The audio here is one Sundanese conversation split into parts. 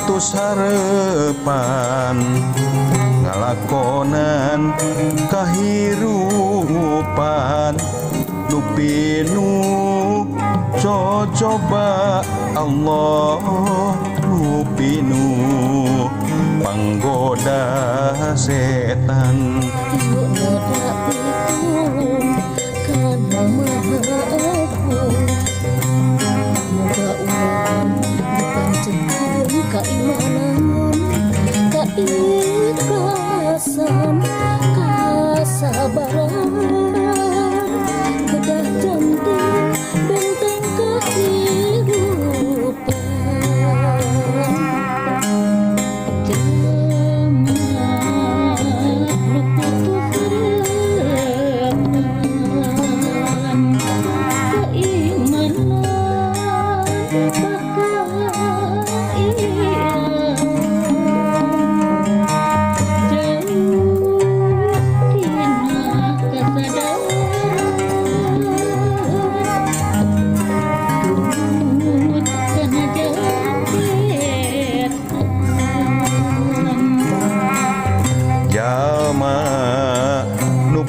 putus harepan ngalakonan kahirupan nu pinuh coba Allah nu pinuh panggoda setan Goda pikum kana maha agung moga urang dipanjenkeun kaimanan kaikhlasan kasabaran kedah jantung benteng kehidupan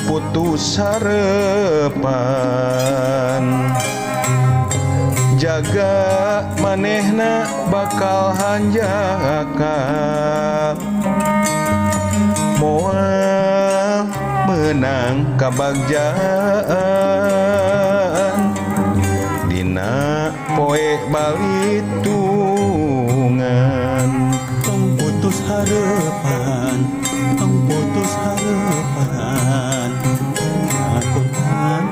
putus harepan jaga manehna bakal hanjakal moal menang kabagjaan dina poe balitungan tong putus harapan ngalakonan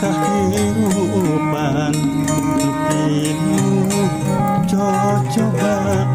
kahirupan nu pinuh coba